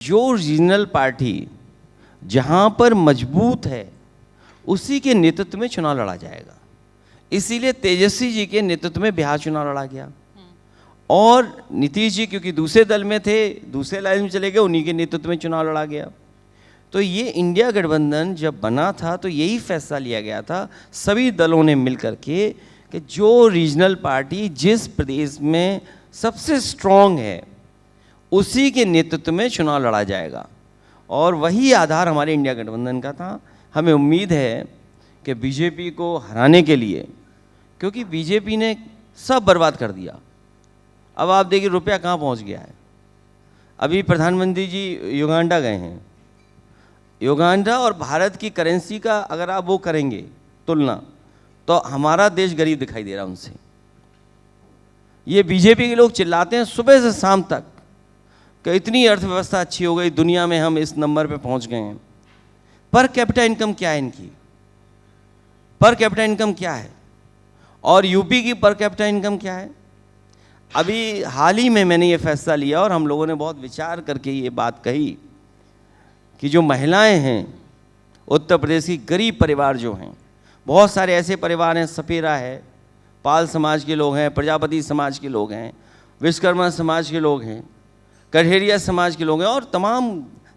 जो regional party जहां पर मजबूत है उसी के नेतृत्व में चुनाव लड़ा जाएगा। इसीलिए तेजस्वी जी के नेतृत्व में बिहार चुनाव लड़ा गया और नीतीश जी क्योंकि दूसरे दल में थे, दूसरे लाइन में चले गए, उन्हीं के नेतृत्व में चुनाव लड़ा गया। तो ये इंडिया गठबंधन जब बना था तो यही फैसला लिया गया था सभी दलों ने मिलकर के कि जो रीजनल पार्टी जिस प्रदेश में सबसे स्ट्रांग है उसी के नेतृत्व में चुनाव लड़ा जाएगा और वही आधार हमारे इंडिया गठबंधन का था। हमें उम्मीद है कि बीजेपी को हराने के लिए, क्योंकि बीजेपी ने सब बर्बाद कर दिया। अब आप देखिए रुपया कहाँ पहुँच गया है। अभी प्रधानमंत्री जी युगांडा गए हैं। युगांडा और भारत की करेंसी का अगर आप वो करेंगे तुलना, तो हमारा देश गरीब दिखाई दे रहा है उनसे। ये बीजेपी के लोग चिल्लाते हैं सुबह से शाम तक कि इतनी अर्थव्यवस्था अच्छी हो गई, दुनिया में हम इस नंबर पे पहुंच गए हैं। पर कैपिटा इनकम क्या है इनकी? पर कैपिटा इनकम क्या है? और यूपी की पर कैपिटा इनकम क्या है? अभी हाल ही में मैंने ये फैसला लिया और हम लोगों ने बहुत विचार करके ये बात कही कि जो महिलाएं हैं उत्तर प्रदेश की, गरीब परिवार जो हैं, बहुत सारे ऐसे परिवार हैं, सपेरा है, पाल समाज के लोग हैं, प्रजापति समाज के लोग हैं, विश्वकर्मा समाज के लोग हैं, कठेरिया समाज के लोग हैं और तमाम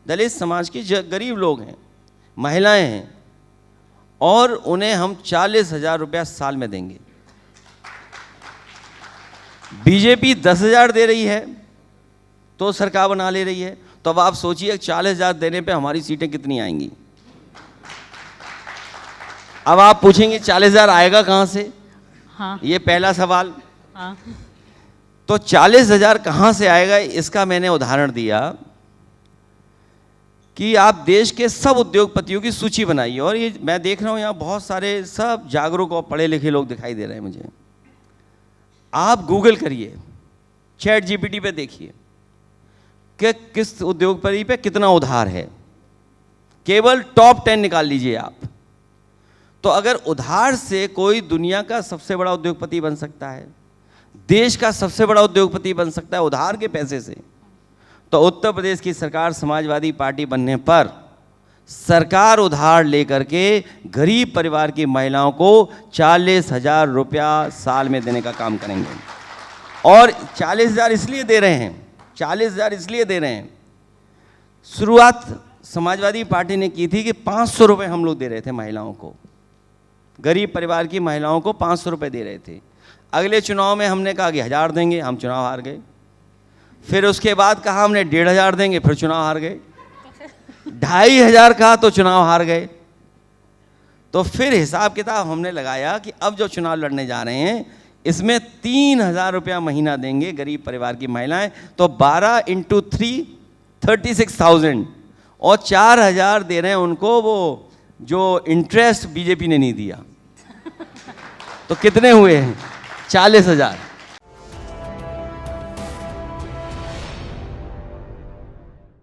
दलित समाज के गरीब लोग हैं, महिलाएं हैं, और उन्हें हम 40,000 रुपया साल में देंगे। बीजेपी 10,000 दे रही है तो सरकार बना ले रही है। तो अब आप सोचिए 40,000 देने पे हमारी सीटें कितनी आएंगी। अब आप पूछेंगे 40,000 आएगा कहाँ से? हाँ। ये पहला सवाल। हाँ। तो 40,000 कहाँ से आएगा इसका मैंने उदाहरण दिया कि आप देश के सब उद्योगपतियों की सूची बनाइए। और ये मैं देख रहा हूँ यहाँ बहुत सारे सब जागरूक और पढ़े लिखे लोग दिखाई दे रहे हैं मुझे। आप गूगल करिए, चैट जीपीटी पे देखिए कि किस उद्योगपति पे कितना उधार है। केवल टॉप 10 निकाल लीजिए आप। तो अगर उधार से कोई दुनिया का सबसे बड़ा उद्योगपति बन सकता है, देश का सबसे बड़ा उद्योगपति बन सकता है उधार के पैसे से, तो उत्तर प्रदेश की सरकार समाजवादी पार्टी बनने पर सरकार उधार लेकर के गरीब परिवार की महिलाओं को 40,000 रुपया साल में देने का काम करेंगे। और 40,000 इसलिए दे रहे हैं, 40,000 इसलिए दे रहे हैं, शुरुआत समाजवादी पार्टी ने की थी कि 500 रुपये हम लोग दे रहे थे महिलाओं को, गरीब परिवार की महिलाओं को 500 रुपये दे रहे थे। अगले चुनाव में हमने कहा कि 1,000 देंगे, हम चुनाव हार गए। फिर उसके बाद कहा हमने 1,500 देंगे, फिर चुनाव हार गए। 2,500 कहा तो चुनाव हार गए। तो फिर हिसाब किताब हमने लगाया कि अब जो चुनाव लड़ने जा रहे हैं इसमें 3,000 रुपया महीना देंगे गरीब परिवार की महिलाएं, तो 12 × 3 36,000 और 4,000 दे रहे हैं उनको वो जो इंटरेस्ट बीजेपी ने नहीं दिया। तो कितने हुए हैं? 40,000।